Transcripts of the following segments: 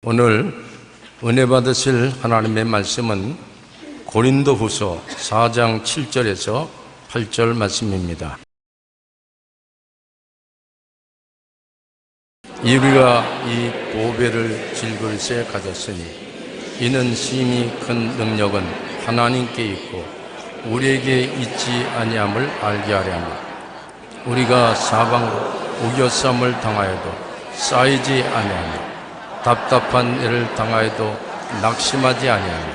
오늘 은혜 받으실 하나님의 말씀은 고린도후서 4장 7절에서 8절 말씀입니다. 우리가 이 보배를 질그릇에 가졌으니 이는 심히 큰 능력은 하나님께 있고 우리에게 있지 아니함을 알게 하려 함이라. 우리가 사방으로 우겨쌈을 당하여도 쌓이지 아니하며 답답한 일을 당하여도 낙심하지 아니하며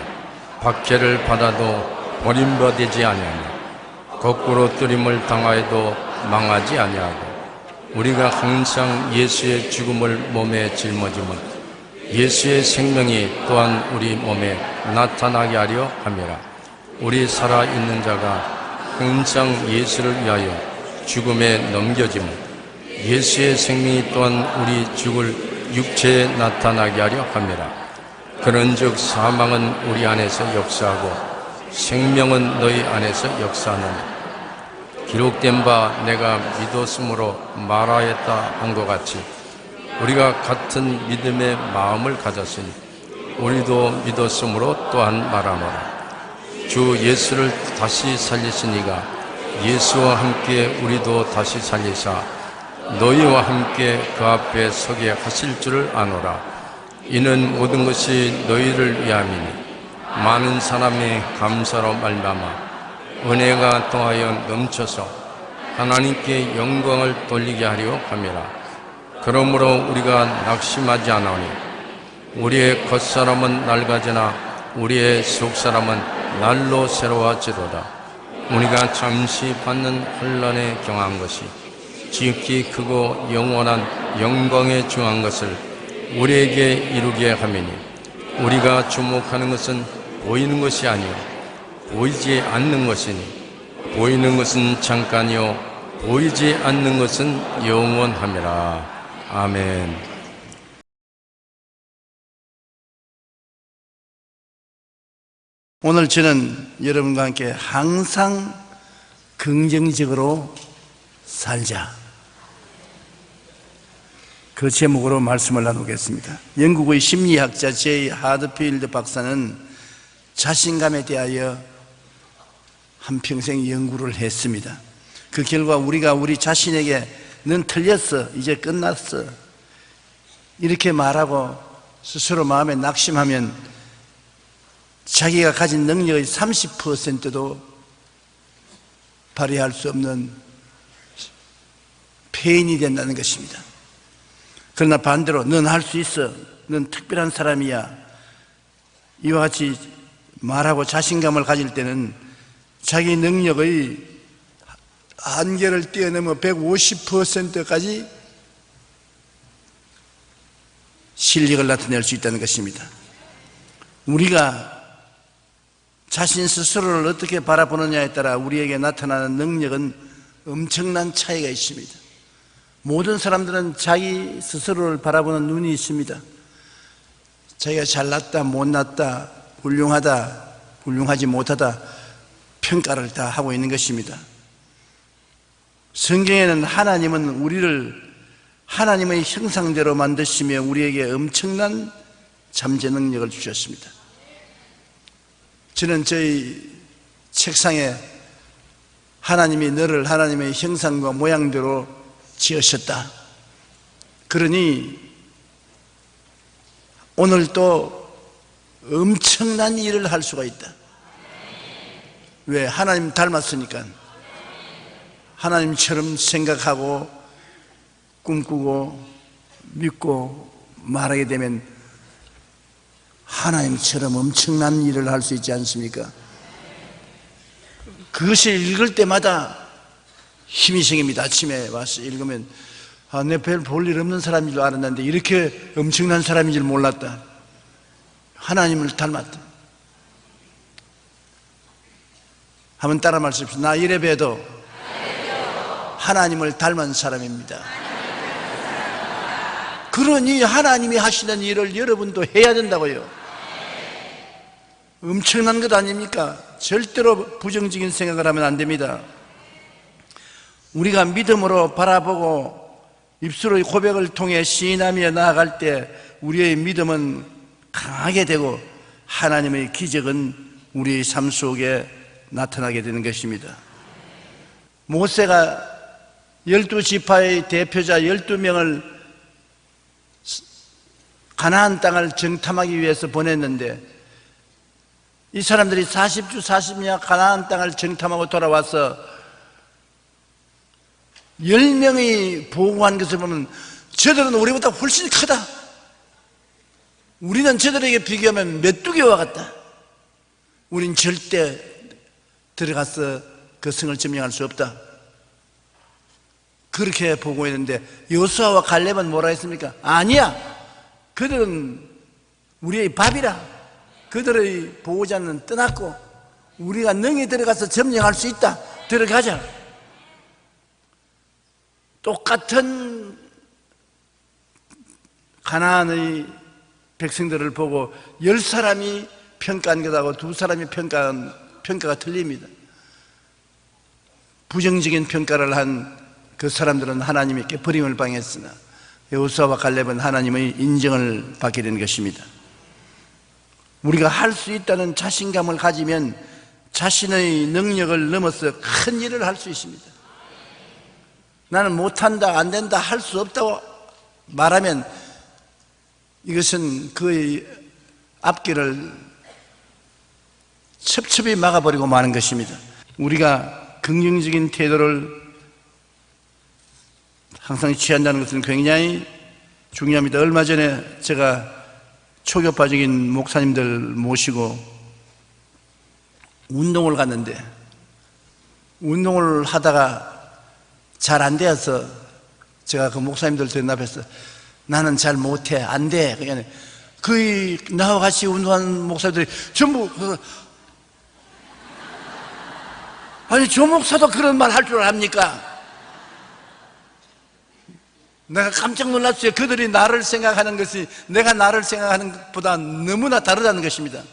박해를 받아도 버림받지 아니하며 거꾸로 뜨림을 당하여도 망하지 아니하고 우리가 항상 예수의 죽음을 몸에 짊어지면 예수의 생명이 또한 우리 몸에 나타나게 하려 함이라. 우리 살아있는 자가 항상 예수를 위하여 죽음에 넘겨지면 예수의 생명이 또한 우리 죽을 육체에 나타나게 하려 함이라. 그런즉 사망은 우리 안에서 역사하고 생명은 너희 안에서 역사하느니 기록된 바 내가 믿었으므로 말하였다 한 것 같이 우리가 같은 믿음의 마음을 가졌으니 우리도 믿었으므로 또한 말하노라. 주 예수를 다시 살리시니가 예수와 함께 우리도 다시 살리사 너희와 함께 그 앞에 서게 하실 줄을 아노라. 이는 모든 것이 너희를 위함이니 많은 사람이 감사로 말미암아 은혜가 더하여 넘쳐서 하나님께 영광을 돌리게 하려 함이라. 그러므로 우리가 낙심하지 않으니 우리의 겉사람은 낡아지나 우리의 속사람은 날로 새로워지로다. 우리가 잠시 받는 혼란에 경한 것이 지극히 크고 영원한 영광에 중한 것을 우리에게 이루게 하매니 우리가 주목하는 것은 보이는 것이 아니요 보이지 않는 것이니 보이는 것은 잠깐이요 보이지 않는 것은 영원함이라. 아멘. 오늘 저는 여러분과 함께 항상 긍정적으로 살자, 그 제목으로 말씀을 나누겠습니다. 영국의 심리학자 제이 하드필드 박사는 자신감에 대하여 한평생 연구를 했습니다. 그 결과 우리가 우리 자신에게 넌 틀렸어, 이제 끝났어 이렇게 말하고 스스로 마음에 낙심하면 자기가 가진 능력의 30%도 발휘할 수 없는 폐인이 된다는 것입니다. 그러나 반대로 넌 할 수 있어, 넌 특별한 사람이야 이와 같이 말하고 자신감을 가질 때는 자기 능력의 한계를 뛰어넘어 150%까지 실력을 나타낼 수 있다는 것입니다. 우리가 자신 스스로를 어떻게 바라보느냐에 따라 우리에게 나타나는 능력은 엄청난 차이가 있습니다. 모든 사람들은 자기 스스로를 바라보는 눈이 있습니다. 자기가 잘났다, 못났다, 훌륭하다, 훌륭하지 못하다 평가를 다 하고 있는 것입니다. 성경에는 하나님은 우리를 하나님의 형상대로 만드시며 우리에게 엄청난 잠재 능력을 주셨습니다. 저는 저희 책상에 하나님이 너를 하나님의 형상과 모양대로 지으셨다, 그러니 오늘 또 엄청난 일을 할 수가 있다. 왜? 하나님 닮았으니까. 하나님처럼 생각하고 꿈꾸고 믿고 말하게 되면 하나님처럼 엄청난 일을 할 수 있지 않습니까? 그것을 읽을 때마다 힘이 생깁니다. 아침에 와서 읽으면 내 별 볼 일 없는 사람인 줄 알았는데 이렇게 엄청난 사람인 줄 몰랐다. 하나님을 닮았다. 한번 따라 말씀하십시오. 나 이래봬도 하나님을 닮은 사람입니다. 그러니 하나님이 하시는 일을 여러분도 해야 된다고요. 엄청난 것 아닙니까? 절대로 부정적인 생각을 하면 안 됩니다. 우리가 믿음으로 바라보고 입술의 고백을 통해 시인하며 나아갈 때 우리의 믿음은 강하게 되고 하나님의 기적은 우리의 삶 속에 나타나게 되는 것입니다. 모세가 12지파의 대표자 12명을 가나안 땅을 정탐하기 위해서 보냈는데 이 사람들이 40주 40년 가나안 땅을 정탐하고 돌아와서 10명이 보고한 것을 보면 저들은 우리보다 훨씬 크다. 우리는 저들에게 비교하면 메뚜기와 같다. 우린 절대 들어가서 그 성을 점령할 수 없다. 그렇게 보고했는데 여호수아와 갈렙은 뭐라 했습니까? 아니야, 그들은 우리의 밥이라. 그들의 보호자는 떠났고 우리가 능히 들어가서 점령할 수 있다. 들어가자. 똑같은 가나안의 백성들을 보고 10사람이 평가한 것하고 2사람이 평가가 틀립니다. 부정적인 평가를 한 그 사람들은 하나님께 버림을 당했으나 여호수아와 갈렙은 하나님의 인정을 받게 된 것입니다. 우리가 할 수 있다는 자신감을 가지면 자신의 능력을 넘어서 큰 일을 할 수 있습니다. 나는 못한다, 안 된다, 할 수 없다고 말하면 이것은 그의 앞길을 첩첩이 막아버리고 마는 것입니다. 우리가 긍정적인 태도를 항상 취한다는 것은 굉장히 중요합니다. 얼마 전에 제가 초교파적인 목사님들 모시고 운동을 갔는데 운동을 하다가 잘 안 되어서 제가 그 목사님들 대답해서 나는 잘 못해, 안 돼. 그냥 거의 나와 같이 운동하는 목사들이 전부 아니 조 목사도 그런 말 할 줄 압니까? 내가 깜짝 놀랐어요. 그들이 나를 생각하는 것이 내가 나를 생각하는 것보다 너무나 다르다는 것입니다.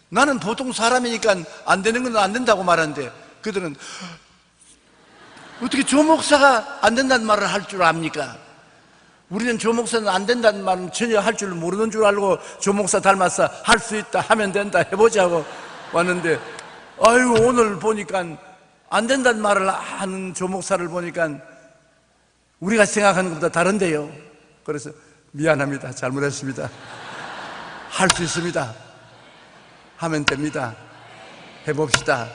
나는 보통 사람이니까 안 되는 건 안 된다고 말하는데 그들은 어떻게 조 목사가 안 된다는 말을 할 줄 압니까? 우리는 조 목사는 안 된다는 말은 전혀 할 줄 모르는 줄 알고 조 목사 닮아서 할 수 있다, 하면 된다, 해보자고 왔는데 아이고 오늘 보니까 안 된다는 말을 하는 조 목사를 보니까 우리가 생각하는 것보다 다른데요. 그래서 미안합니다. 잘못했습니다. 할 수 있습니다. 하면 됩니다. 해봅시다.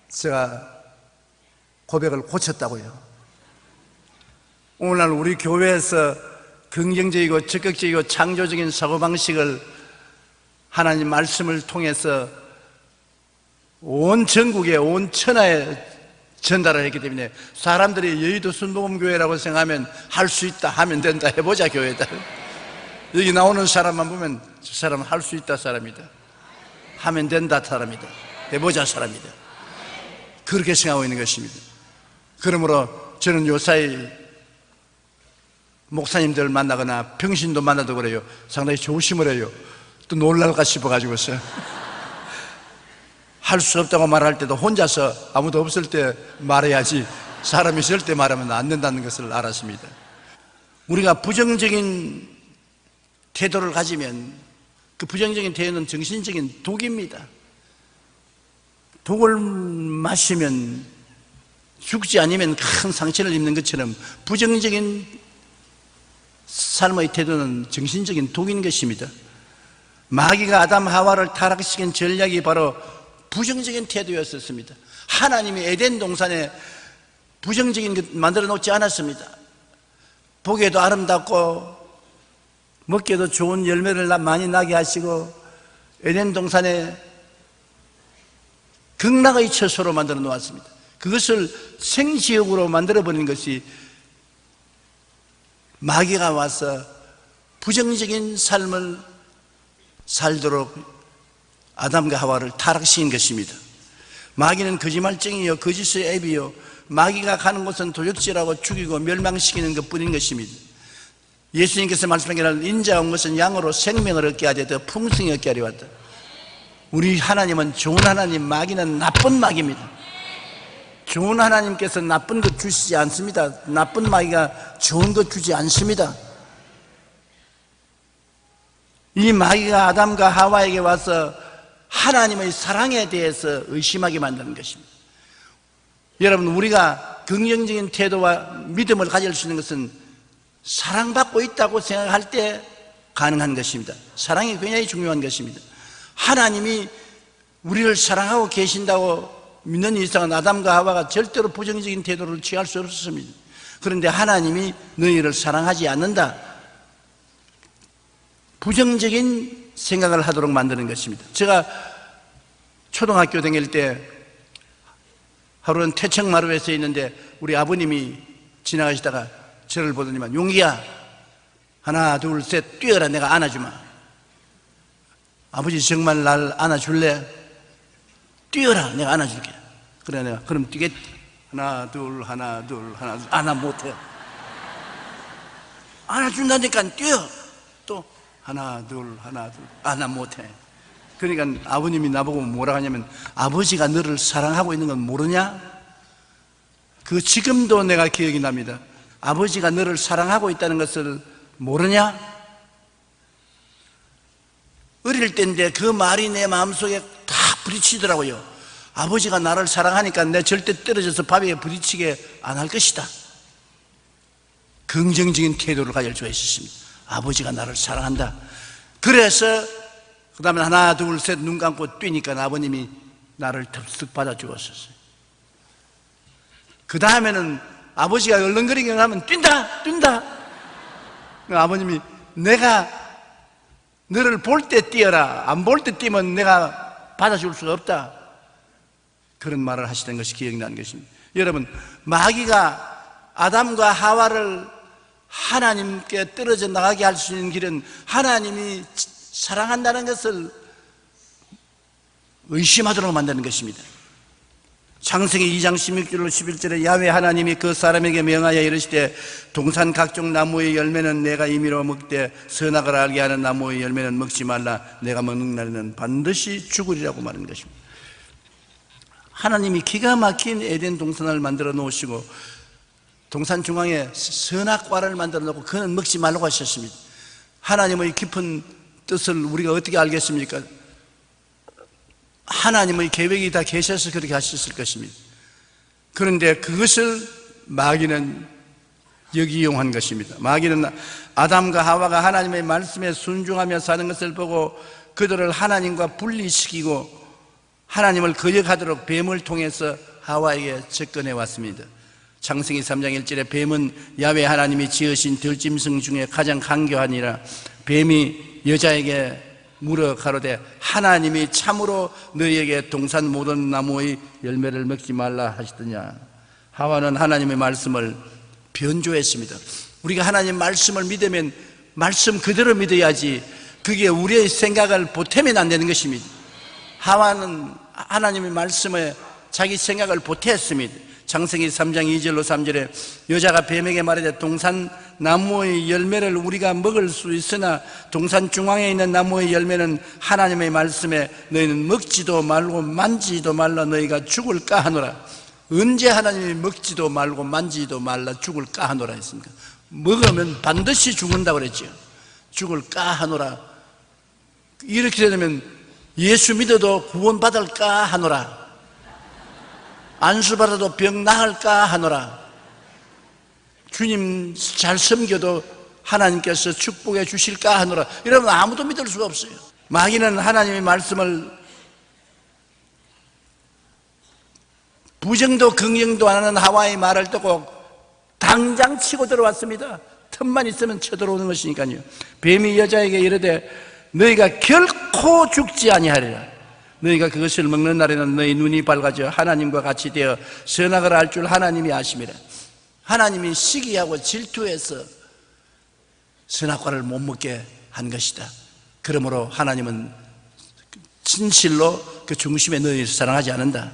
제가 고백을 고쳤다고요. 오늘날 우리 교회에서 긍정적이고 적극적이고 창조적인 사고방식을 하나님 말씀을 통해서 온 전국에 온 천하에 전달을 했기 때문에 사람들이 여의도 순복음교회라고 생각하면 할 수 있다, 하면 된다, 해보자 교회다. 여기 나오는 사람만 보면 저 사람은 할 수 있다 사람이다, 하면 된다 사람이다, 해보자 사람이다. 그렇게 생각하고 있는 것입니다. 그러므로 저는 요사이 목사님들 만나거나 평신도 만나도 그래요. 상당히 조심을 해요. 또 놀랄까 싶어가지고서 할 수 없다고 말할 때도 혼자서 아무도 없을 때 말해야지 사람이 있을 때 말하면 안 된다는 것을 알았습니다. 우리가 부정적인 태도를 가지면 그 부정적인 태도는 정신적인 독입니다. 독을 마시면 죽지 않으면 큰 상처를 입는 것처럼 부정적인 삶의 태도는 정신적인 독인 것입니다. 마귀가 아담 하와를 타락시킨 전략이 바로 부정적인 태도였었습니다. 하나님이 에덴 동산에 부정적인 것 만들어 놓지 않았습니다. 보기에도 아름답고 먹기에도 좋은 열매를 많이 나게 하시고 에덴 동산에 극락의 처소로 만들어 놓았습니다. 그것을 생지역으로 만들어 버리는 것이 마귀가 와서 부정적인 삶을 살도록 아담과 하와를 타락시킨 것입니다. 마귀는 거짓말쟁이요 거짓의 앱이요 마귀가 가는 곳은 도적질하고 죽이고 멸망시키는 것뿐인 것입니다. 예수님께서 말씀하기를 인자가 온 것은 양으로 생명을 얻게 하되 더 풍성히 얻게 하려 왔다. 우리 하나님은 좋은 하나님, 마귀는 나쁜 마귀입니다. 좋은 하나님께서 나쁜 것 주시지 않습니다. 나쁜 마귀가 좋은 것 주지 않습니다. 이 마귀가 아담과 하와에게 와서 하나님의 사랑에 대해서 의심하게 만드는 것입니다. 여러분, 우리가 긍정적인 태도와 믿음을 가질 수 있는 것은 사랑받고 있다고 생각할 때 가능한 것입니다. 사랑이 굉장히 중요한 것입니다. 하나님이 우리를 사랑하고 계신다고 믿는 이상은 아담과 하와가 절대로 부정적인 태도를 취할 수 없었습니다. 그런데 하나님이 너희를 사랑하지 않는다, 부정적인 생각을 하도록 만드는 것입니다. 제가 초등학교 다닐 때 하루는 태척마루에서 있는데 우리 아버님이 지나가시다가 저를 보더니만, 용기야, 하나 둘 셋 뛰어라, 내가 안아주마. 아버지 정말 날 안아줄래? 뛰어라, 내가 안아줄게. 그래, 내가 그럼 뛰겠지. 하나 둘 하나 둘 하나 둘. 나 못해. 안아준다니까 뛰어. 또 하나 둘 하나 둘. 나 못해. 그러니까 아버님이 나보고 뭐라 하냐면, 아버지가 너를 사랑하고 있는 건 모르냐? 그 지금도 내가 기억이 납니다. 아버지가 너를 사랑하고 있다는 것을 모르냐? 어릴 때인데 그 말이 내 마음속에 다 부딪히더라고요. 아버지가 나를 사랑하니까 내 절대 떨어져서 바위에 부딪히게 안 할 것이다. 긍정적인 태도를 가질 수가 있었습니다. 아버지가 나를 사랑한다. 그래서 그 다음에 하나 둘 셋 눈 감고 뛰니까 아버님이 나를 덥석 받아 주었었어요. 그 다음에는 아버지가 얼렁거리기만 하면 뛴다 뛴다. 아버님이 내가 너를 볼 때 뛰어라, 안 볼 때 뛰면 내가 받아줄 수가 없다, 그런 말을 하시던 것이 기억나는 것입니다. 여러분, 마귀가 아담과 하와를 하나님께 떨어져 나가게 할 수 있는 길은 하나님이 사랑한다는 것을 의심하도록 만드는 것입니다. 창세기 2장 16절로 11절에 야훼 하나님이 그 사람에게 명하여 이르시되, 동산 각종 나무의 열매는 내가 임의로 먹되 선악을 알게 하는 나무의 열매는 먹지 말라. 내가 먹는 날에는 반드시 죽으리라고 말하는 것입니다. 하나님이 기가 막힌 에덴 동산을 만들어 놓으시고 동산 중앙에 선악과를 만들어 놓고 그는 먹지 말라고 하셨습니다. 하나님의 깊은 뜻을 우리가 어떻게 알겠습니까? 하나님의 계획이 다 계셔서 그렇게 하셨을 것입니다. 그런데 그것을 마귀는 역이용한 것입니다. 마귀는 아담과 하와가 하나님의 말씀에 순종하며 사는 것을 보고 그들을 하나님과 분리시키고 하나님을 거역하도록 뱀을 통해서 하와에게 접근해 왔습니다. 창세기 3장 1절에 뱀은 야훼 하나님이 지으신 들짐승 중에 가장 강교하니라. 뱀이 여자에게 물어 가로되, 하나님이 참으로 너희에게 동산 모든 나무의 열매를 먹지 말라 하시더냐. 하와는 하나님의 말씀을 변조했습니다. 우리가 하나님 말씀을 믿으면 말씀 그대로 믿어야지, 그게 우리의 생각을 보태면 안 되는 것입니다. 하와는 하나님의 말씀에 자기 생각을 보태했습니다. 창세기 3장 2절로 3절에 여자가 뱀에게 말하되, 동산 나무의 열매를 우리가 먹을 수 있으나 동산 중앙에 있는 나무의 열매는 하나님의 말씀에 너희는 먹지도 말고 만지지도 말라, 너희가 죽을까 하노라. 언제 하나님이 먹지도 말고 만지지도 말라, 죽을까 하노라 했습니까? 먹으면 반드시 죽는다고 그랬죠. 죽을까 하노라. 이렇게 되면 예수 믿어도 구원받을까 하노라, 안수받아도 병 나을까 하노라, 주님 잘 섬겨도 하나님께서 축복해 주실까 하노라. 이러면 아무도 믿을 수가 없어요. 마귀는 하나님의 말씀을 부정도 긍정도 안 하는 하와의 말을 듣고 당장 치고 들어왔습니다. 틈만 있으면 쳐들어오는 것이니까요. 뱀이 여자에게 이르되, 너희가 결코 죽지 아니하리라. 너희가 그것을 먹는 날에는 너희 눈이 밝아져 하나님과 같이 되어 선악을 알 줄 하나님이 아심이라. 하나님이 시기하고 질투해서 선악과를 못 먹게 한 것이다. 그러므로 하나님은 진실로 그 중심에 너희를 사랑하지 않는다.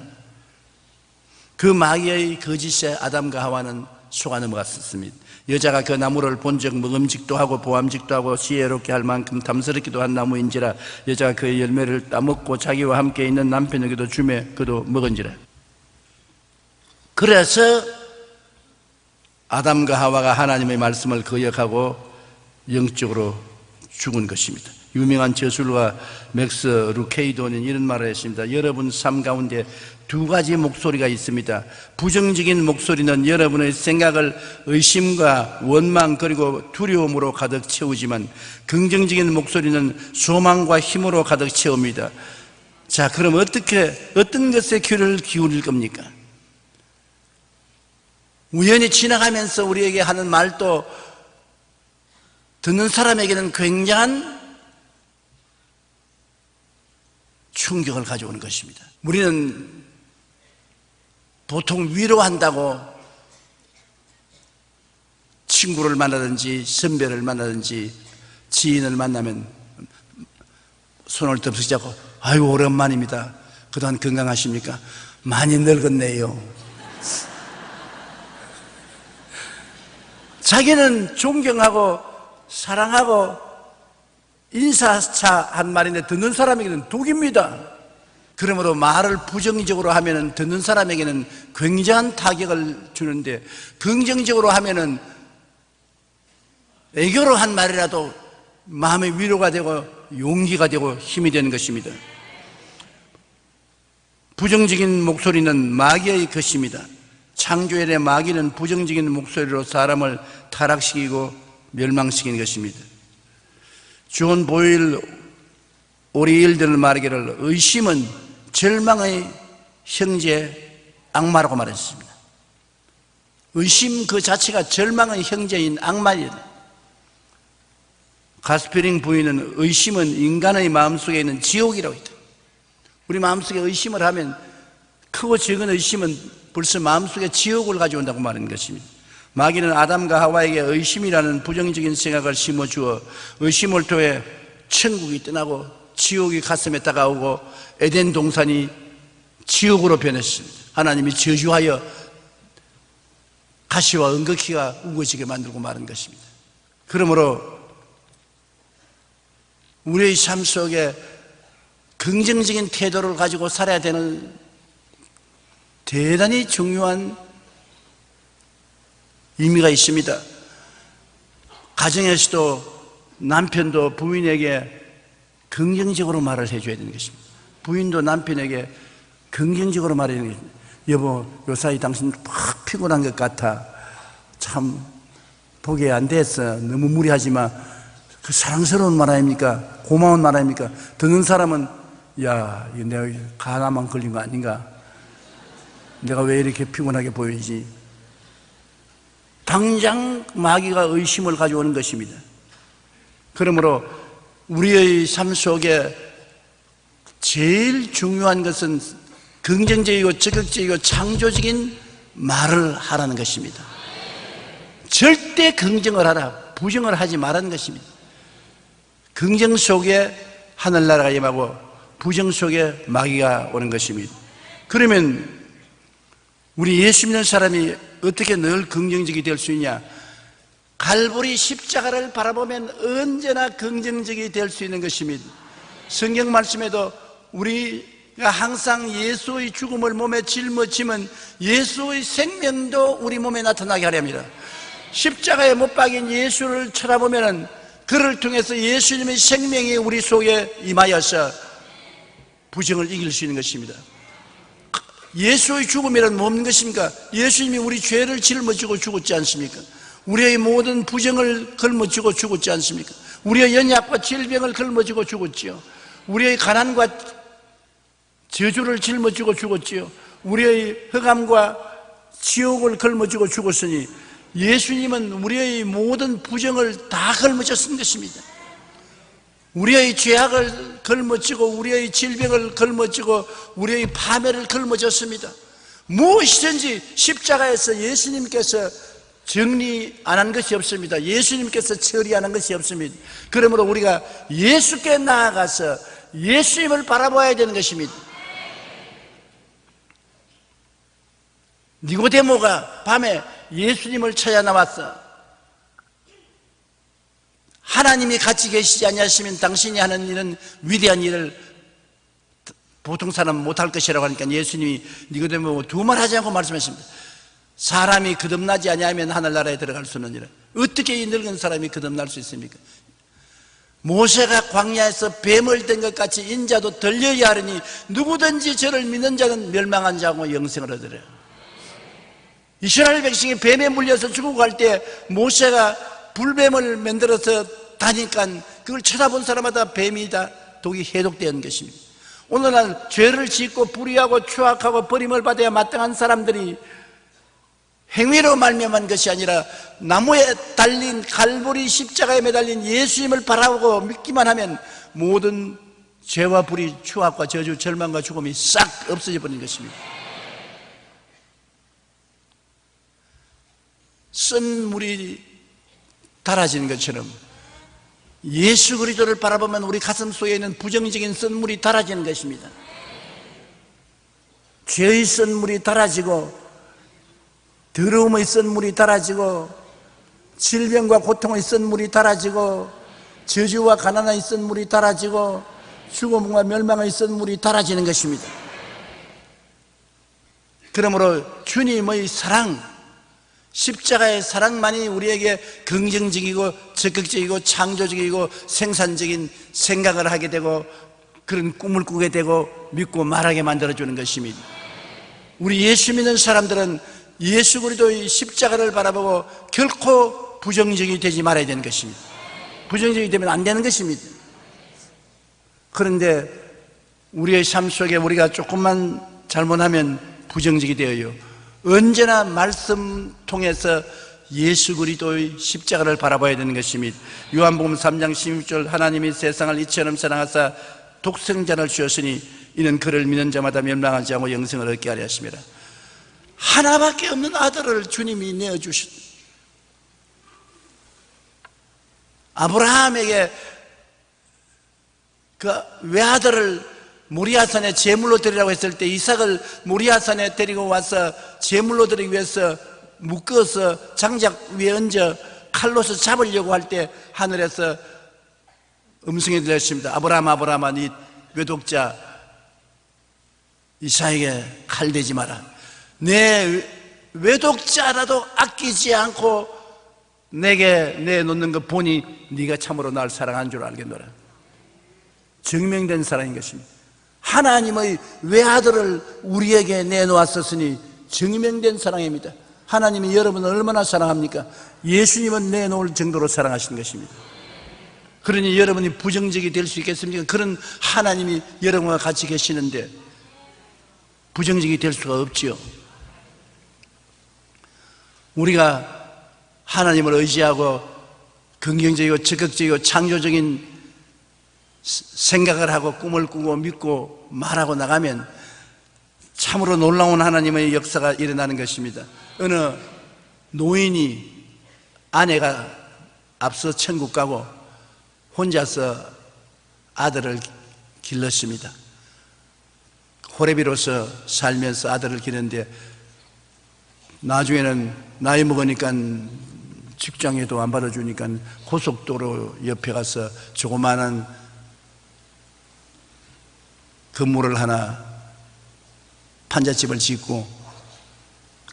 그 마귀의 거짓에 아담과 하와는 속아 넘어갔었습니다. 여자가 그 나무를 본즉 먹음직도 하고 보암직도 하고 지혜롭게 할 만큼 탐스럽기도 한 나무인지라. 여자가 그의 열매를 따먹고 자기와 함께 있는 남편에게도 주매 그도 먹은지라. 그래서 아담과 하와가 하나님의 말씀을 거역하고 영적으로 죽은 것입니다. 유명한 저술가 맥스 루케이도는 이런 말을 했습니다. 여러분 삶 가운데 두 가지 목소리가 있습니다. 부정적인 목소리는 여러분의 생각을 의심과 원망 그리고 두려움으로 가득 채우지만, 긍정적인 목소리는 소망과 힘으로 가득 채웁니다. 자, 그럼 어떤 것에 귀를 기울일 겁니까? 우연히 지나가면서 우리에게 하는 말도 듣는 사람에게는 굉장한 충격을 가져오는 것입니다. 우리는 보통 위로한다고 친구를 만나든지 선배를 만나든지 지인을 만나면 손을 덥석 잡고 아이고 오랜만입니다. 그동안 건강하십니까? 많이 늙었네요. 자기는 존경하고 사랑하고 인사차 한 말인데 듣는 사람에게는 독입니다. 그러므로 말을 부정적으로 하면은 듣는 사람에게는 굉장한 타격을 주는데, 긍정적으로 하면은 애교로 한 말이라도 마음의 위로가 되고 용기가 되고 힘이 되는 것입니다. 부정적인 목소리는 마귀의 것입니다. 창조일의 마귀는 부정적인 목소리로 사람을 타락시키고 멸망시키는 것입니다. 존 보일 오리일드는 말하기를 의심은 절망의 형제 악마라고 말했습니다. 의심 그 자체가 절망의 형제인 악마입니다. 가스페링 부인은 의심은 인간의 마음속에 있는 지옥이라고 했다. 우리 마음속에 의심을 하면, 크고 적은 의심은 벌써 마음속에 지옥을 가져온다고 말하는 것입니다. 마귀는 아담과 하와에게 의심이라는 부정적인 생각을 심어주어 의심을 통해 천국이 떠나고 지옥이 가슴에 다가오고 에덴 동산이 지옥으로 변했습니다. 하나님이 저주하여 가시와 은거키가 우거지게 만들고 마는 것입니다. 그러므로 우리의 삶 속에 긍정적인 태도를 가지고 살아야 되는 대단히 중요한 의미가 있습니다. 가정에서도 남편도 부인에게 긍정적으로 말을 해줘야 되는 것입니다. 부인도 남편에게 긍정적으로 말해야 되는 것입니다. 여보, 요사이 당신 팍 피곤한 것 같아. 참 보기에 안 됐어. 너무 무리하지 마. 그 사랑스러운 말 아닙니까? 고마운 말 아닙니까? 듣는 사람은 야, 이거 내가 가나만 걸린 거 아닌가? 내가 왜 이렇게 피곤하게 보이지? 당장 마귀가 의심을 가져오는 것입니다. 그러므로 우리의 삶 속에 제일 중요한 것은 긍정적이고 적극적이고 창조적인 말을 하라는 것입니다. 절대 긍정을 하라, 부정을 하지 말라는 것입니다. 긍정 속에 하늘나라가 임하고 부정 속에 마귀가 오는 것입니다. 그러면 우리 예수 믿는 사람이 어떻게 늘 긍정적이 될 수 있냐? 갈보리 십자가를 바라보면 언제나 긍정적이 될 수 있는 것입니다. 성경 말씀에도 우리가 항상 예수의 죽음을 몸에 짊어지면 예수의 생명도 우리 몸에 나타나게 하려 합니다. 십자가에 못 박인 예수를 쳐다보면 그를 통해서 예수님의 생명이 우리 속에 임하여서 부정을 이길 수 있는 것입니다. 예수의 죽음이란 뭡니까 것입니까? 예수님이 우리 죄를 짊어지고 죽었지 않습니까? 우리의 모든 부정을 걸머쥐고 죽었지 않습니까? 우리의 연약과 질병을 걸머쥐고 죽었지요. 우리의 가난과 저주를 짊어지고 죽었지요. 우리의 흑암과 지옥을 걸머쥐고 죽었으니 예수님은 우리의 모든 부정을 다 걸머졌은 것입니다. 우리의 죄악을 걸머쥐고 우리의 질병을 걸머쥐고 우리의 파멸을 걸머졌습니다. 무엇이든지 십자가에서 예수님께서 정리 안 한 것이 없습니다. 예수님께서 처리하는 것이 없습니다. 그러므로 우리가 예수께 나아가서 예수님을 바라봐야 되는 것입니다. 니고데모가 밤에 예수님을 찾아 나왔어. 하나님이 같이 계시지 아니하시면 당신이 하는 일은 위대한 일을 보통 사람은 못할 것이라고 하니까 예수님이 니고데모 두말 하지 않고 말씀하십니다. 사람이 거듭나지 아니하면 하늘나라에 들어갈 수는 없느니라. 어떻게 이 늙은 사람이 거듭날 수 있습니까? 모세가 광야에서 뱀을 된 것 같이 인자도 들려야 하리니 누구든지 저를 믿는 자는 멸망한 자고 영생을 얻으리라. 이스라엘 백성이 뱀에 물려서 죽어갈 때 모세가 불뱀을 만들어서 다니까 그걸 쳐다본 사람마다 뱀이 다 독이 해독되는 것입니다. 오늘날 죄를 짓고 불의하고 추악하고 버림을 받아야 마땅한 사람들이 행위로 말미암은 것이 아니라 나무에 달린 갈보리 십자가에 매달린 예수님을 바라보고 믿기만 하면 모든 죄와 불의, 추악과 저주, 절망과 죽음이 싹 없어져 버리는 것입니다. 쓴 물이 달아지는 것처럼 예수 그리스도를 바라보면 우리 가슴 속에 있는 부정적인 쓴 물이 달아지는 것입니다. 죄의 쓴 물이 달아지고 더러움의 쓴 물이 달아지고 질병과 고통의 쓴 물이 달아지고 저주와 가난의 쓴 물이 달아지고 죽음과 멸망의 쓴 물이 달아지는 것입니다. 그러므로 주님의 사랑, 십자가의 사랑만이 우리에게 긍정적이고 적극적이고 창조적이고 생산적인 생각을 하게 되고 그런 꿈을 꾸게 되고 믿고 말하게 만들어주는 것입니다. 우리 예수 믿는 사람들은 예수 그리스도의 십자가를 바라보고 결코 부정적이 되지 말아야 되는 것입니다. 부정적이 되면 안 되는 것입니다. 그런데 우리의 삶 속에 우리가 조금만 잘못하면 부정적이 되어요. 언제나 말씀 통해서 예수 그리스도의 십자가를 바라봐야 되는 것입니다. 요한복음 3장 16절 하나님이 세상을 이처럼 사랑하사 독생자를 주었으니 이는 그를 믿는 자마다 멸망하지 않고 영생을 얻게 하려 하심이라. 하나밖에 없는 아들을 주님이 내어주셨다. 아브라함에게 그 외아들을 모리아산에 제물로 드리라고 했을 때 이삭을 모리아산에 데리고 와서 제물로 드리기 위해서 묶어서 장작 위에 얹어 칼로서 잡으려고 할 때 하늘에서 음성이 들렸습니다. 아브라함 아브라함아 네 외독자 이삭에게 칼 대지 마라. 내 외독자라도 아끼지 않고 내게 내놓는 것 보니 네가 참으로 날 사랑한 줄 알겠노라. 증명된 사랑인 것입니다. 하나님의 외아들을 우리에게 내놓았었으니 증명된 사랑입니다. 하나님이 여러분을 얼마나 사랑합니까? 예수님은 내놓을 정도로 사랑하시는 것입니다. 그러니 여러분이 부정적이 될 수 있겠습니까? 그런 하나님이 여러분과 같이 계시는데 부정적이 될 수가 없지요. 우리가 하나님을 의지하고 긍정적이고 적극적이고 창조적인 생각을 하고 꿈을 꾸고 믿고 말하고 나가면 참으로 놀라운 하나님의 역사가 일어나는 것입니다. 어느 노인이 아내가 앞서 천국 가고 혼자서 아들을 길렀습니다. 호레비로서 살면서 아들을 기르는데 나중에는 나이 먹으니까 직장에도 안 받아주니까 고속도로 옆에 가서 조그마한 건물을 하나 판잣집을 짓고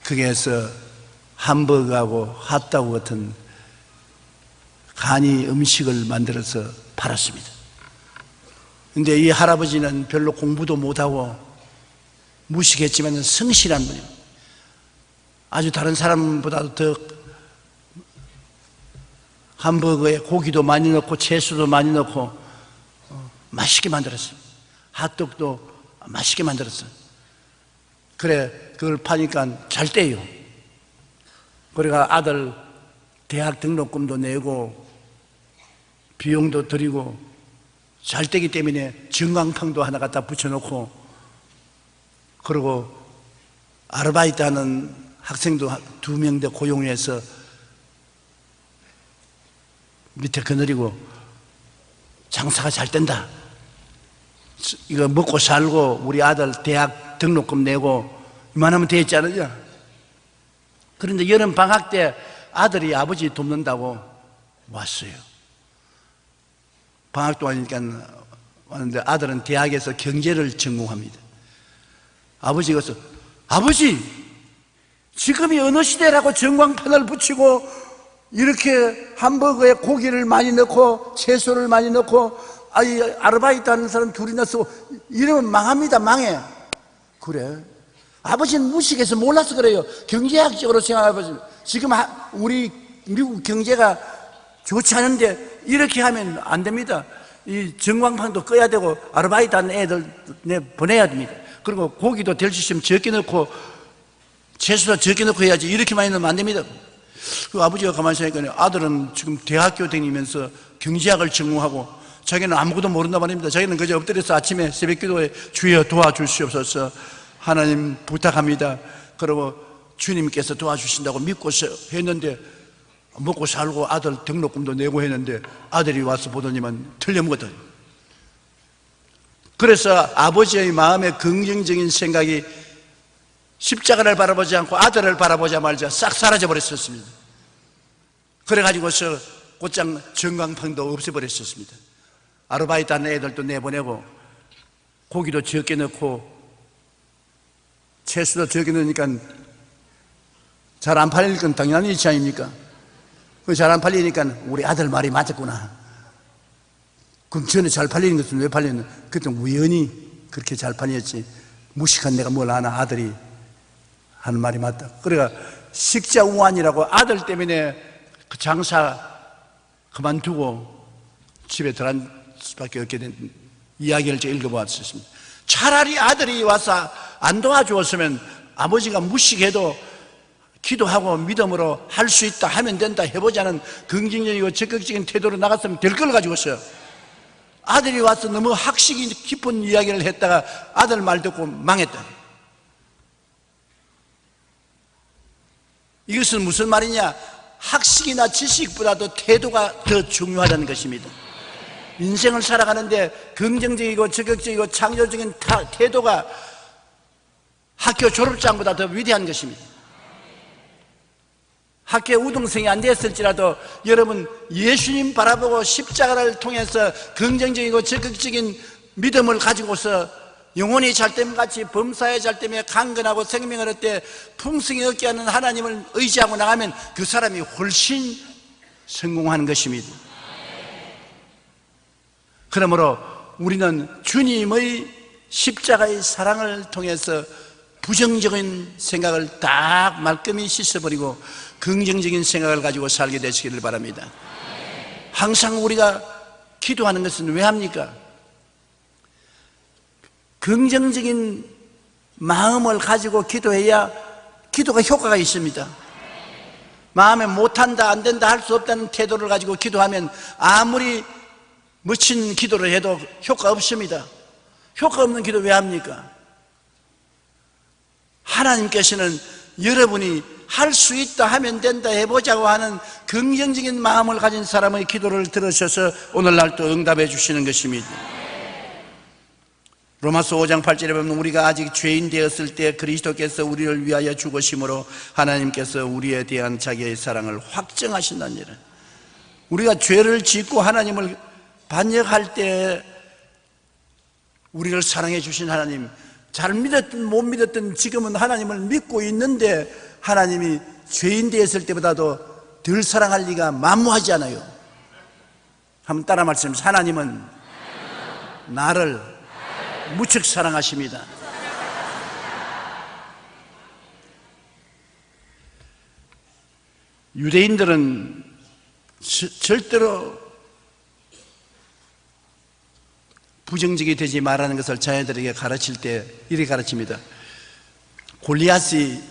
거기에서 hamburger하고 핫도그 같은 간이 음식을 만들어서 팔았습니다. 그런데 이 할아버지는 별로 공부도 못하고 무식했지만 성실한 분입니다. 아주 다른 사람보다도 더 hamburger에 고기도 많이 넣고 채소도 많이 넣고 맛있게 만들었어요. 핫도그도 맛있게 만들었어요. 그래 그걸 파니까 잘 떼요. 그래가 아들 대학 등록금도 내고 비용도 드리고 잘 되기 때문에 전광판도 하나 갖다 붙여놓고 그리고 아르바이트 하는 학생도 2명 더 고용해서 밑에 거느리고 장사가 잘 된다. 이거 먹고 살고 우리 아들 대학 등록금 내고 이만하면 되지 않느냐. 그런데 여름 방학 때 아들이 아버지 돕는다고 왔어요. 방학 동안이니까 왔는데 아들은 대학에서 경제를 전공합니다. 아버지가 와서 아버지 지금이 어느 시대라고 전광판을 붙이고 이렇게 hamburger에 고기를 많이 넣고 채소를 많이 넣고 아르바이트 하는 사람 둘이나 쓰고 이러면 망합니다. 망해. 그래 아버지는 무식해서 몰라서 그래요. 경제학적으로 생각해보세요. 지금 우리 미국 경제가 좋지 않은데 이렇게 하면 안 됩니다. 이 전광판도 꺼야 되고 아르바이트 하는 애들 보내야 됩니다. 그리고 고기도 될 수 있으면 적게 넣고 채소도 적게 넣고 해야지 이렇게 많이 넣으면 안 됩니다. 그 아버지가 가만히 생각하니까 아들은 지금 대학교 다니면서 경제학을 전공하고 자기는 아무것도 모른단 말입니다. 자기는 그저 엎드려서 아침에 새벽 기도에 주여 도와주시옵소서 하나님 부탁합니다. 그리고 주님께서 도와주신다고 믿고서 했는데 먹고 살고 아들 등록금도 내고 했는데 아들이 와서 보더니만 틀려먹었다. 그래서 아버지의 마음에 긍정적인 생각이 십자가를 바라보지 않고 아들을 바라보자마자 싹 사라져버렸었습니다. 그래가지고서 곧장 전광판도 없애버렸었습니다. 아르바이트 하는 애들도 내보내고 고기도 적게 넣고 채소도 적게 넣으니까 잘 안 팔릴 건 당연한 일치 아닙니까? 잘 안 팔리니까 우리 아들 말이 맞았구나. 그럼 전에 잘 팔리는 것은 왜 팔렸나? 그때 우연히 그렇게 잘 팔렸지 무식한 내가 뭘 아나. 아들이 하는 말이 맞다. 그러니까 식자우환이라고 아들 때문에 그 장사 그만두고 집에 들어간 수밖에 없게 된 이야기를 제가 읽어보았습니다. 차라리 아들이 와서 안 도와주었으면 아버지가 무식해도 기도하고 믿음으로 할 수 있다 하면 된다 해보자는 긍정적이고 적극적인 태도로 나갔으면 될 걸 가지고서요. 아들이 와서 너무 학식이 깊은 이야기를 했다가 아들 말 듣고 망했다. 이것은 무슨 말이냐? 학식이나 지식보다도 태도가 더 중요하다는 것입니다. 인생을 살아가는데 긍정적이고 적극적이고 창조적인 태도가 학교 졸업장보다 더 위대한 것입니다. 학교에 우등생이 안 됐을지라도 여러분 예수님 바라보고 십자가를 통해서 긍정적이고 적극적인 믿음을 가지고서 영혼이 잘됨같이 범사에 잘됨에 강건하고 생명을 얻되 풍성히 얻게 하는 하나님을 의지하고 나가면 그 사람이 훨씬 성공하는 것입니다. 그러므로 우리는 주님의 십자가의 사랑을 통해서 부정적인 생각을 딱 말끔히 씻어버리고 긍정적인 생각을 가지고 살게 되시기를 바랍니다. 항상 우리가 기도하는 것은 왜 합니까? 긍정적인 마음을 가지고 기도해야 기도가 효과가 있습니다. 마음에 못한다, 안 된다, 할 수 없다는 태도를 가지고 기도하면 아무리 멋진 기도를 해도 효과 없습니다. 효과 없는 기도 왜 합니까? 하나님께서는 여러분이 할 수 있다, 하면 된다, 해보자고 하는 긍정적인 마음을 가진 사람의 기도를 들으셔서 오늘날 또 응답해 주시는 것입니다. 로마서 5장 8절에 보면 우리가 아직 죄인 되었을 때 그리스도께서 우리를 위하여 죽으심으로 하나님께서 우리에 대한 자기의 사랑을 확정하신다니라. 우리가 죄를 짓고 하나님을 반역할 때 우리를 사랑해 주신 하나님, 잘 믿었든 못 믿었든 지금은 하나님을 믿고 있는데 하나님이 죄인 되었을 때보다도 덜 사랑할 리가 만무하지 않아요. 한번 따라 말씀하세요. 하나님은 나를 무척 사랑하십니다. 유대인들은 절대로 부정적이 되지 말라는 것을 자녀들에게 가르칠 때 이렇게 가르칩니다. 골리앗이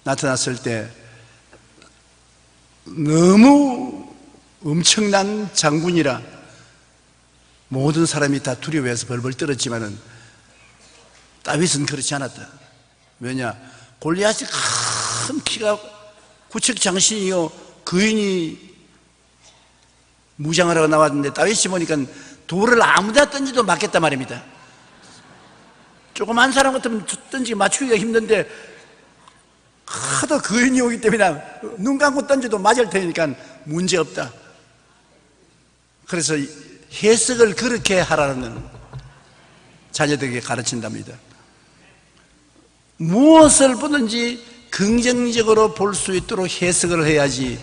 나타났을 때 너무 엄청난 장군이라 모든 사람이 다 두려워해서 벌벌 떨었지만은 다윗은 그렇지 않았다. 왜냐? 골리앗이 큰 키가 구척장신이요 거인이 무장을 하고 나왔는데 다윗이 보니까 돌을 아무데나 던지도 맞겠단 말입니다. 조그만 사람 같으면 던지기 맞추기가 힘든데 하도 거인이 오기 때문에 눈 감고 던져도 맞을 테니까 문제없다. 그래서 해석을 그렇게 하라는 자녀들에게 가르친답니다. 무엇을 보든지 긍정적으로 볼 수 있도록 해석을 해야지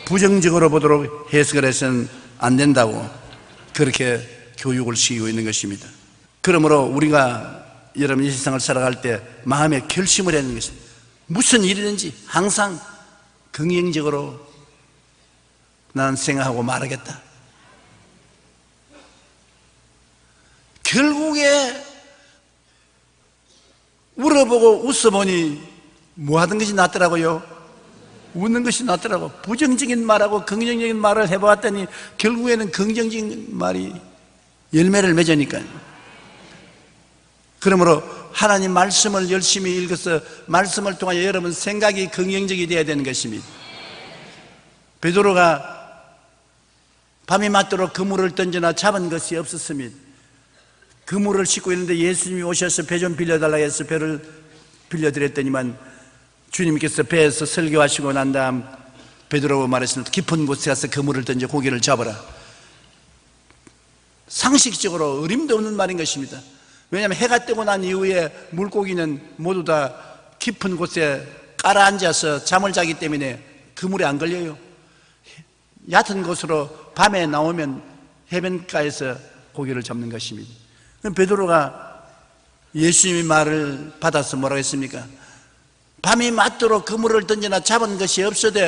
부정적으로 보도록 해석을 해서는 안 된다고 그렇게 교육을 시키고 있는 것입니다. 그러므로 우리가 여러분 이 세상을 살아갈 때 마음에 결심을 해야 하는 것입니다. 무슨 일이든지 항상 긍정적으로 나는 생각하고 말하겠다. 결국에 울어보고 웃어보니 뭐 하던 것이 낫더라고요. 웃는 것이 낫더라고. 부정적인 말하고 긍정적인 말을 해보았더니 결국에는 긍정적인 말이 열매를 맺으니까요. 그러므로 하나님 말씀을 열심히 읽어서 말씀을 통하여 여러분 생각이 긍정적이 되어야 되는 것입니다. 베드로가 밤이 맞도록 그물을 던지나 잡은 것이 없었습니다. 그물을 싣고 있는데 예수님이 오셔서 배 좀 빌려달라고 해서 배를 빌려드렸더니만 주님께서 배에서 설교하시고 난 다음 베드로가 말했습니다. 깊은 곳에 가서 그물을 던져 고기를 잡아라. 상식적으로 어림도 없는 말인 것입니다. 왜냐하면 해가 뜨고 난 이후에 물고기는 모두 다 깊은 곳에 깔아앉아서 잠을 자기 때문에 그물에 안 걸려요. 얕은 곳으로 밤에 나오면 해변가에서 고기를 잡는 것입니다. 그럼 베드로가 예수님의 말을 받아서 뭐라고 했습니까? 밤이 맞도록 그물을 던지나 잡은 것이 없어도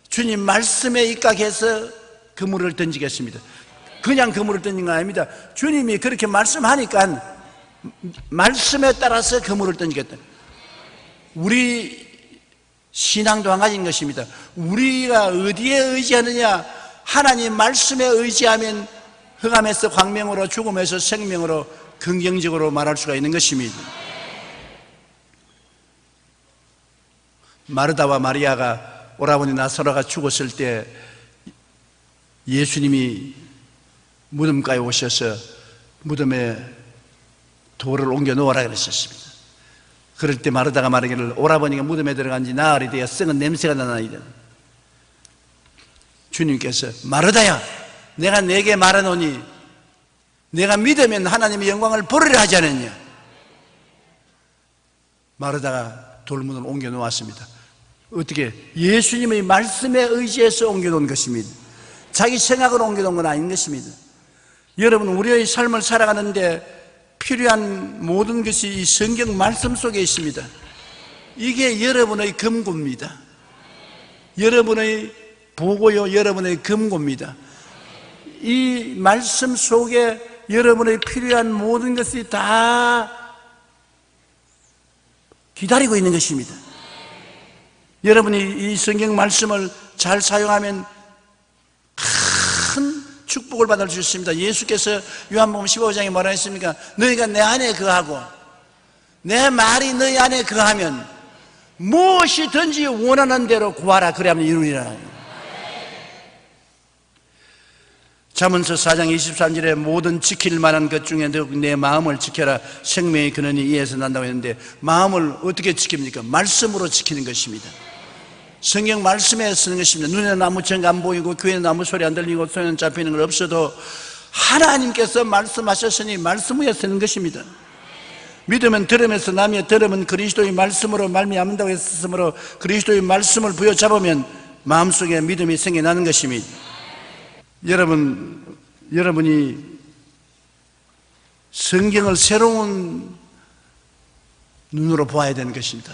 주님 말씀에 입각해서 그물을 던지겠습니다. 그냥 그물을 던진 건 아닙니다. 주님이 그렇게 말씀하니까 말씀에 따라서 그물을 던지겠다. 우리 신앙도 한 가지인 것입니다. 우리가 어디에 의지하느냐? 하나님 말씀에 의지하면 흑암에서 광명으로, 죽음에서 생명으로 긍정적으로 말할 수가 있는 것입니다. 마르다와 마리아가 오라버니 나사로가 죽었을 때 예수님이 무덤가에 오셔서 무덤에 돌을 옮겨 놓으라 그러셨습니다. 그럴 때 마르다가 말하기를 오라버니가 무덤에 들어간 지 나흘이 되어 썩은 냄새가 나나이다. 주님께서 마르다야, 내가 네게 말하노니 내가 믿으면 하나님의 영광을 보리라 하지 않았냐. 마르다가 돌문을 옮겨 놓았습니다. 어떻게? 예수님의 말씀에 의지해서 옮겨 놓은 것입니다. 자기 생각으로 옮겨 놓은 건 아닌 것입니다. 여러분, 우리의 삶을 살아가는데 필요한 모든 것이 이 성경 말씀 속에 있습니다. 이게 여러분의 금고입니다. 여러분의 보고요, 여러분의 금고입니다. 이 말씀 속에 여러분의 필요한 모든 것이 다 기다리고 있는 것입니다. 여러분이 이 성경 말씀을 잘 사용하면 큰 축복을 받을 수 있습니다. 예수께서 요한복음 15장에 뭐라 했습니까? 너희가 내 안에 거하고 내 말이 너희 안에 거하면 무엇이든지 원하는 대로 구하라. 그래야만 이루리라. 잠언서 4장 23절에 모든 지킬 만한 것 중에 내 마음을 지켜라. 생명의 근원이 이에서 난다고 했는데 마음을 어떻게 지킵니까? 말씀으로 지키는 것입니다. 성경 말씀에 쓰는 것입니다. 눈에는 아무 증거 안 보이고 귀에는 아무 소리 안 들리고 손에는 잡히는 건 없어도 하나님께서 말씀하셨으니 말씀 위에 쓰는 것입니다. 믿으면 들음에서 나며 들음은 그리스도의 말씀으로 말미암는다고 했으므로 그리스도의 말씀을 부여잡으면 마음속에 믿음이 생겨나는 것입니다. 여러분이 성경을 새로운 눈으로 보아야 되는 것입니다.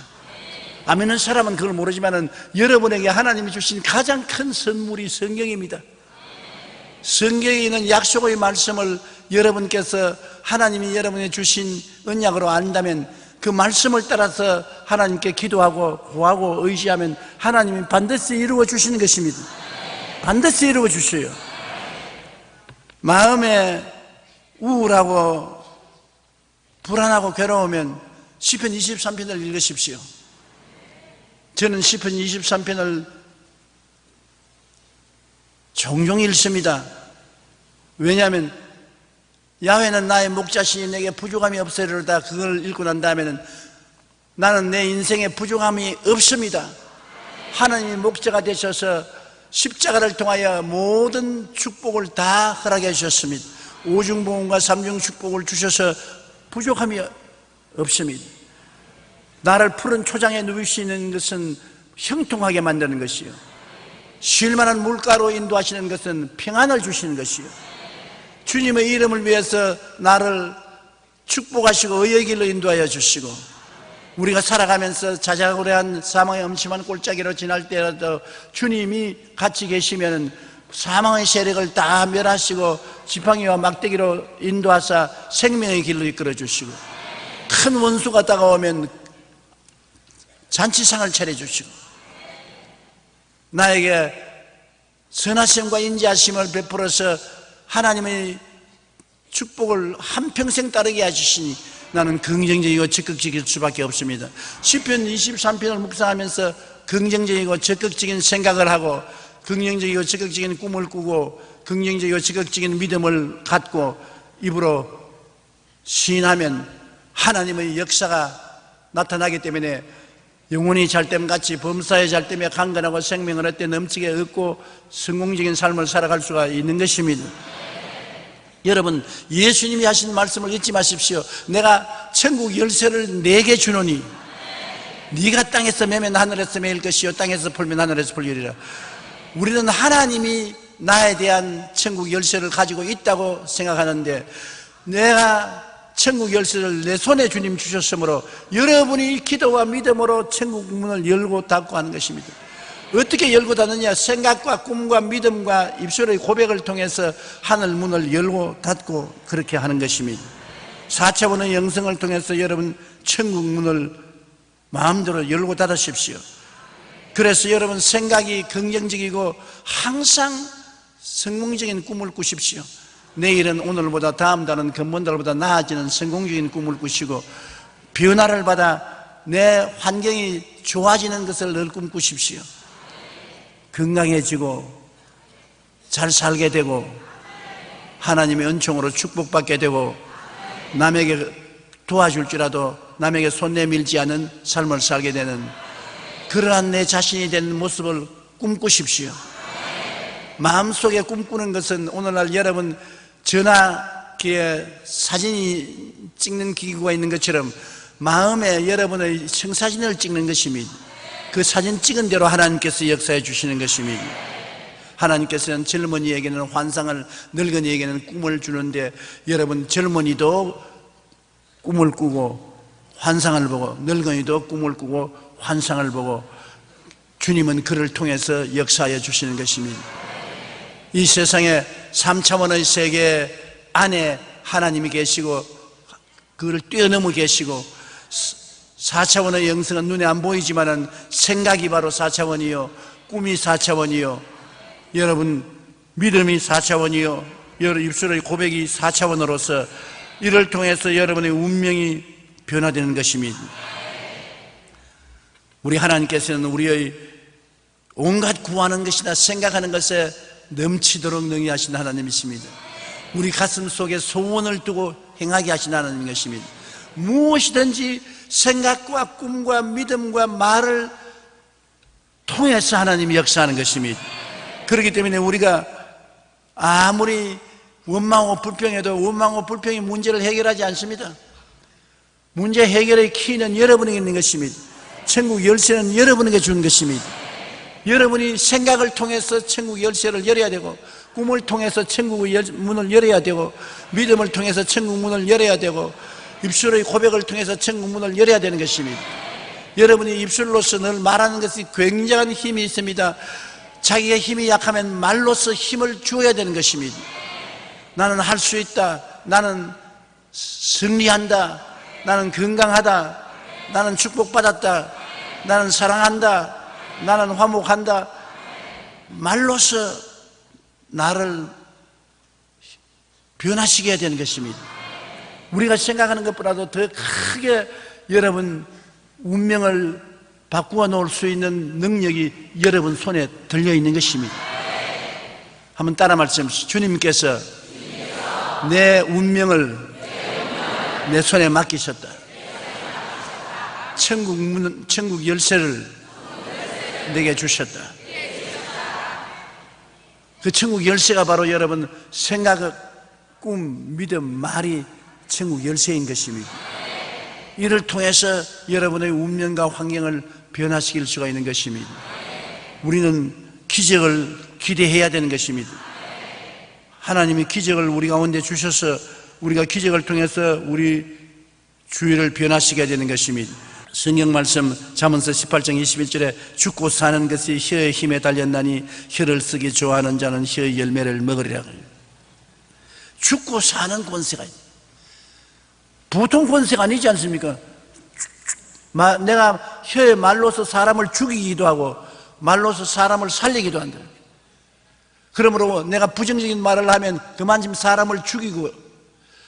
안 믿는 사람은 그걸 모르지만 여러분에게 하나님이 주신 가장 큰 선물이 성경입니다. 성경에 있는 약속의 말씀을 여러분께서 하나님이 여러분에게 주신 언약으로 안다면 그 말씀을 따라서 하나님께 기도하고 구하고 의지하면 하나님이 반드시 이루어 주시는 것입니다. 반드시 이루어 주셔요. 마음에 우울하고 불안하고 괴로우면 시편 23편을 읽으십시오. 저는 시편 23편을 종종 읽습니다. 왜냐하면 야훼는 나의 목자시니 내게 부족함이 없으리로다. 그걸 읽고 난 다음에는 나는 내 인생에 부족함이 없습니다. 하나님이 목자가 되셔서 십자가를 통하여 모든 축복을 다 허락해 주셨습니다. 오중보험과 삼중축복을 주셔서 부족함이 없습니다. 나를 푸른 초장에 누우시는 것은 형통하게 만드는 것이요, 쉴 만한 물가로 인도하시는 것은 평안을 주시는 것이요, 주님의 이름을 위해서 나를 축복하시고 의의 길로 인도하여 주시고, 우리가 살아가면서 자자고레한 사망의 엄침한 골짜기로 지날 때라도 주님이 같이 계시면 사망의 세력을 다 멸하시고 지팡이와 막대기로 인도하사 생명의 길로 이끌어 주시고, 큰 원수가 다가오면 잔치상을 차려주시고, 나에게 선하심과 인자하심을 베풀어서 하나님의 축복을 한평생 따르게 해주시니 나는 긍정적이고 적극적일 수밖에 없습니다. 시편 23편을 묵상하면서 긍정적이고 적극적인 생각을 하고, 긍정적이고 적극적인 꿈을 꾸고, 긍정적이고 적극적인 믿음을 갖고 입으로 시인하면 하나님의 역사가 나타나기 때문에 영혼이 잘됨같이 범사에 잘됨에 강건하고 생명을 얻되 넘치게 얻고 성공적인 삶을 살아갈 수가 있는 것입니다. 여러분, 예수님이 하신 말씀을 잊지 마십시오. 내가 천국 열쇠를 네게 주노니 네가 땅에서 매면 하늘에서 매일 것이요 땅에서 풀면 하늘에서 풀리리라. 우리는 하나님이 나에 대한 천국 열쇠를 가지고 있다고 생각하는데, 내가 천국 열쇠를 내 손에 주님 주셨으므로 여러분이 기도와 믿음으로 천국 문을 열고 닫고 하는 것입니다. 어떻게 열고 닫느냐? 생각과 꿈과 믿음과 입술의 고백을 통해서 하늘 문을 열고 닫고 그렇게 하는 것입니다. 4차원의 영성을 통해서 여러분 천국 문을 마음대로 열고 닫으십시오. 그래서 여러분 생각이 긍정적이고 항상 성공적인 꿈을 꾸십시오. 내일은 오늘보다, 다음 달은 금번 달보다 나아지는 성공적인 꿈을 꾸시고, 변화를 받아 내 환경이 좋아지는 것을 늘 꿈꾸십시오. 건강해지고 잘 살게 되고 하나님의 은총으로 축복받게 되고 남에게 도와줄지라도 남에게 손 내밀지 않은 삶을 살게 되는 그러한 내 자신이 되는 모습을 꿈꾸십시오. 마음속에 꿈꾸는 것은 오늘날 여러분 전화기에 사진이 찍는 기구가 있는 것처럼 마음에 여러분의 청사진을 찍는 것입니다. 그 사진 찍은 대로 하나님께서 역사해 주시는 것입니다. 하나님께서는 젊은이에게는 환상을, 늙은이에게는 꿈을 주는데, 여러분 젊은이도 꿈을 꾸고 환상을 보고 늙은이도 꿈을 꾸고 환상을 보고 주님은 그를 통해서 역사하여 주시는 것입니다. 이 세상에 3차원의 세계 안에 하나님이 계시고 그걸 뛰어넘어 계시고, 4차원의 영성은 눈에 안 보이지만은 생각이 바로 4차원이요, 꿈이 4차원이요, 여러분 믿음이 4차원이요, 여러분 입술의 고백이 4차원으로서 이를 통해서 여러분의 운명이 변화되는 것입니다. 우리 하나님께서는 우리의 온갖 구하는 것이나 생각하는 것에 넘치도록 능히하신 하나님이십니다. 우리 가슴 속에 소원을 두고 행하게 하신 하나님인 것입니다. 무엇이든지 생각과 꿈과 믿음과 말을 통해서 하나님이 역사하는 것입니다. 그렇기 때문에 우리가 아무리 원망하고 불평해도 원망하고 불평이 문제를 해결하지 않습니다. 문제 해결의 키는 여러분에게 있는 것입니다. 천국 열쇠는 여러분에게 준 것입니다. 여러분이 생각을 통해서 천국 열쇠를 열어야 되고, 꿈을 통해서 천국의 문을 열어야 되고, 믿음을 통해서 천국 문을 열어야 되고, 입술의 고백을 통해서 천국 문을 열어야 되는 것입니다. 여러분이 입술로서 늘 말하는 것이 굉장한 힘이 있습니다. 자기의 힘이 약하면 말로서 힘을 주어야 되는 것입니다. 나는 할 수 있다, 나는 승리한다, 나는 건강하다, 나는 축복받았다, 나는 사랑한다, 나는 화목한다. 말로서 나를 변화시켜야 되는 것입니다. 우리가 생각하는 것보다도 더 크게 여러분 운명을 바꾸어 놓을 수 있는 능력이 여러분 손에 들려 있는 것입니다. 한번 따라 말씀하시죠. 주님께서 내 운명을 내 손에 맡기셨다. 천국 열쇠를 내게 주셨다. 그 천국 열쇠가 바로 여러분 생각, 꿈, 믿음, 말이 천국 열쇠인 것입니다. 이를 통해서 여러분의 운명과 환경을 변화시킬 수가 있는 것입니다. 우리는 기적을 기대해야 되는 것입니다. 하나님이 기적을 우리 가운데 주셔서 우리가 기적을 통해서 우리 주위를 변화시켜야 되는 것입니다. 성경 말씀 잠언서 18장 21절에 죽고 사는 것이 혀의 힘에 달렸나니 혀를 쓰기 좋아하는 자는 혀의 열매를 먹으리라. 죽고 사는 권세가 있다. 보통 권세가 아니지 않습니까? 내가 혀의 말로서 사람을 죽이기도 하고 말로서 사람을 살리기도 한다. 그러므로 내가 부정적인 말을 하면 그만큼 사람을 죽이고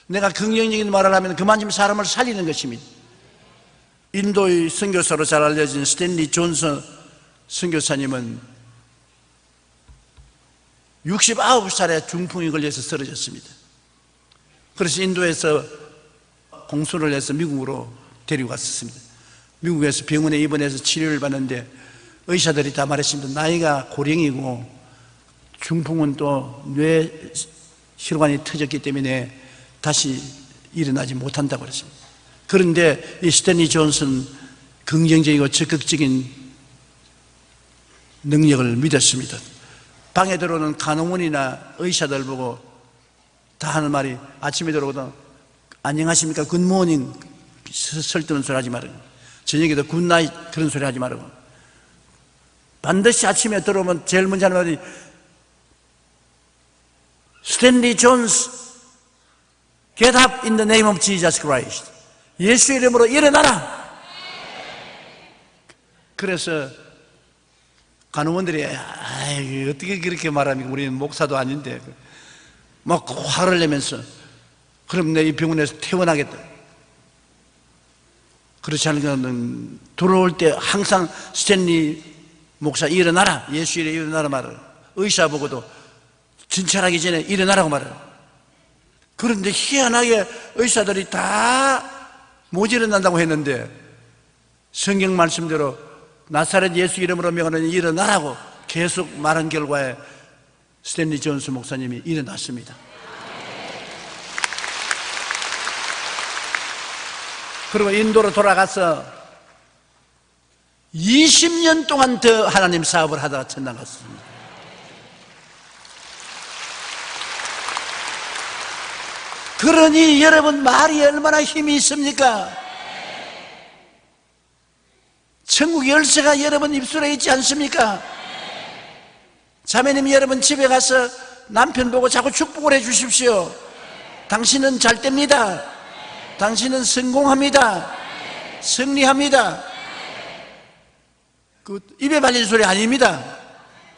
내가 긍정적인 말을 하면 그만큼 사람을 살리는 것입니다. 인도의 선교사로 잘 알려진 스탠리 존슨 선교사님은 69살에 중풍이 걸려서 쓰러졌습니다. 그래서 인도에서 공수를 해서 미국으로 데리고 갔었습니다. 미국에서 병원에 입원해서 치료를 받는데 의사들이 다 말했습니다. 나이가 고령이고 중풍은 또 뇌 혈관이 터졌기 때문에 다시 일어나지 못한다고 그랬습니다. 그런데 이 스탠리 존슨 긍정적이고 적극적인 능력을 믿었습니다. 방에 들어오는 간호원이나 의사들 보고 다 하는 말이 아침에 들어오거든 안녕하십니까 굿모닝 설득는 소리 하지 말고 저녁에도 굿나잇 그런 소리 하지 말고 반드시 아침에 들어오면 제일 먼저 하는 말이 스탠리 존스 get up in the name of Jesus Christ 예수 이름으로 일어나라. 그래서 간호원들이 어떻게 그렇게 말합니까? 우리는 목사도 아닌데 막 화를 내면서 그럼 내 이 병원에서 퇴원하겠다. 그렇지 않으면 들어올 때 항상 스탠리 목사 일어나라 예수 이름으로 일어나라 말을 의사 보고도 진찰하기 전에 일어나라고 말을. 그런데 희한하게 의사들이 다 못 일어난다고 했는데 성경 말씀대로 나사렛 예수 이름으로 명하는 일어나라고 계속 말한 결과에 스탠리 존스 목사님이 일어났습니다. 그리고 인도로 돌아가서 20년 동안 더 하나님 사업을 하다가 천당 갔습니다. 그러니 여러분 말이 얼마나 힘이 있습니까? 천국 열쇠가 여러분 입술에 있지 않습니까? 자매님 여러분 집에 가서 남편 보고 자꾸 축복을 해 주십시오. 당신은 잘 됩니다. 당신은 성공합니다. 승리합니다. 그 입에 발린 소리 아닙니다.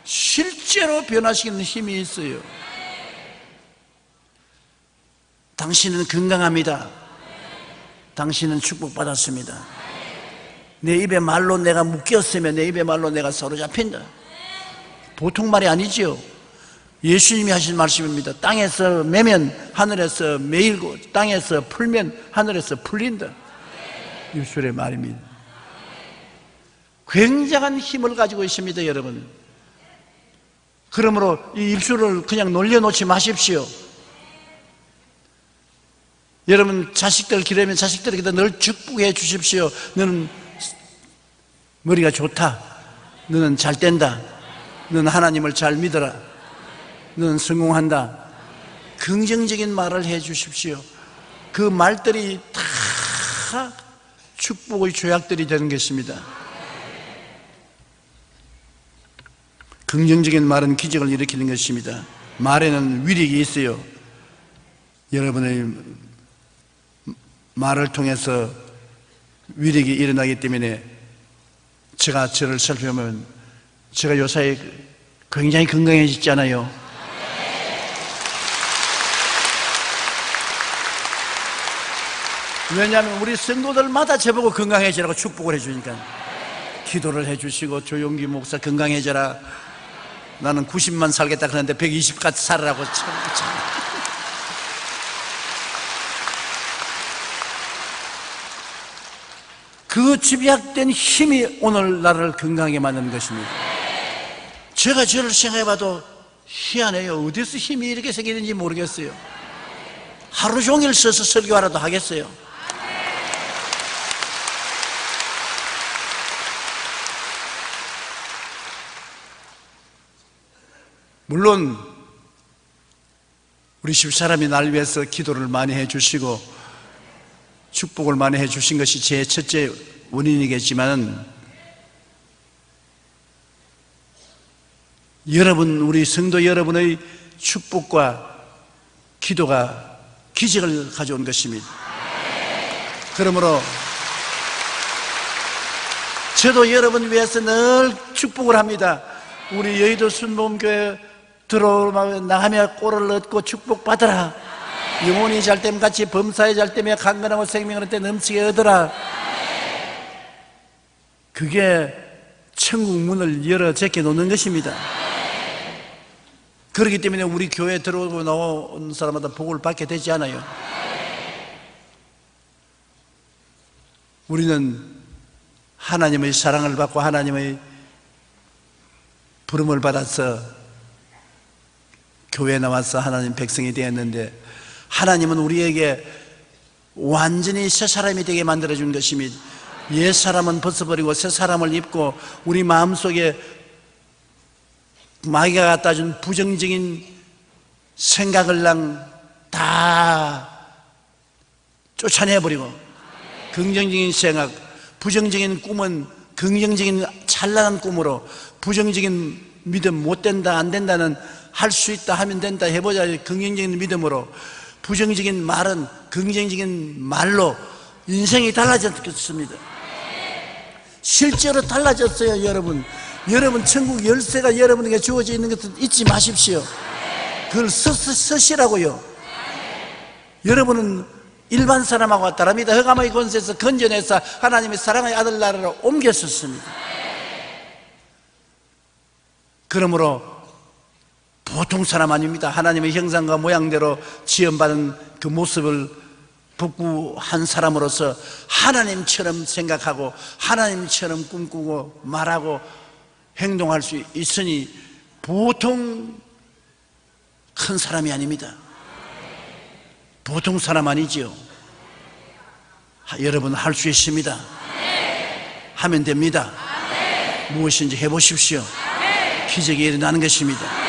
실제로 변화시키는 힘이 있어요. 당신은 건강합니다. 당신은 축복받았습니다. 내 입에 말로 내가 묶였으면 내 입에 말로 내가 사로잡힌다. 보통 말이 아니지요. 예수님이 하신 말씀입니다. 땅에서 매면 하늘에서 매일고 땅에서 풀면 하늘에서 풀린다. 입술의 말입니다. 굉장한 힘을 가지고 있습니다, 여러분. 그러므로 이 입술을 그냥 놀려놓지 마십시오. 여러분 자식들 기르면 자식들에게도 늘 축복해 주십시오. 너는 머리가 좋다. 너는 잘 된다. 너는 하나님을 잘 믿어라. 너는 성공한다. 긍정적인 말을 해 주십시오. 그 말들이 다 축복의 조약들이 되는 것입니다. 긍정적인 말은 기적을 일으키는 것입니다. 말에는 위력이 있어요. 여러분의 말을 통해서 위력이 일어나기 때문에 제가 저를 살펴보면 제가 요사이 굉장히 건강해졌잖아요. 왜냐하면 우리 성도들마다 저보고 건강해지라고 축복을 해주니까 기도를 해주시고 조용기 목사 건강해져라. 나는 90만 살겠다 그러는데 120까지 살으라고 참. 그 집약된 힘이 오늘 나를 건강하게 만드는 것입니다. 제가 저를 생각해봐도 희한해요. 어디서 힘이 이렇게 생기는지 모르겠어요. 하루 종일 서서 설교하라도 하겠어요. 물론 우리 집사람이 날 위해서 기도를 많이 해주시고 축복을 많이 해주신 것이 제 첫째 원인이겠지만, 여러분, 우리 성도 여러분의 축복과 기도가 기적을 가져온 것입니다. 그러므로 저도 여러분 위해서 늘 축복을 합니다. 우리 여의도 순복음교회 들어오면 나가며 꼴을 얻고 축복받으라. 영혼이 잘됨 같이 범사에 잘됨에 강건하고 생명을 얻되 넘치게 얻으라. 그게 천국 문을 열어 제껴 놓는 것입니다. 그렇기 때문에 우리 교회에 들어오고 나온 사람마다 복을 받게 되지 않아요. 우리는 하나님의 사랑을 받고 하나님의 부름을 받아서 교회에 나와서 하나님 백성이 되었는데, 하나님은 우리에게 완전히 새 사람이 되게 만들어준 것입니다. 옛 사람은 벗어버리고 새 사람을 입고 우리 마음속에 마귀가 갖다 준 부정적인 생각을 다 쫓아내버리고, 긍정적인 생각, 부정적인 꿈은 긍정적인 찬란한 꿈으로, 부정적인 믿음, 못 된다, 안 된다는, 할 수 있다, 하면 된다, 해보자, 긍정적인 믿음으로, 부정적인 말은 긍정적인 말로 인생이 달라졌습니다. 실제로 달라졌어요. 여러분 천국 열쇠가 여러분에게 주어져 있는 것을 잊지 마십시오. 그걸 쓰시라고요. 여러분은 일반 사람하고 다릅니다. 흑암의 권세에서 건져내서 하나님의 사랑의 아들 나라로 옮겼었습니다. 그러므로 보통 사람 아닙니다. 하나님의 형상과 모양대로 지음받은 그 모습을 복구한 사람으로서 하나님처럼 생각하고 하나님처럼 꿈꾸고 말하고 행동할 수 있으니 보통 큰 사람이 아닙니다. 보통 사람 아니지요. 여러분 할 수 있습니다. 하면 됩니다. 무엇인지 해보십시오. 기적이 일어나는 것입니다.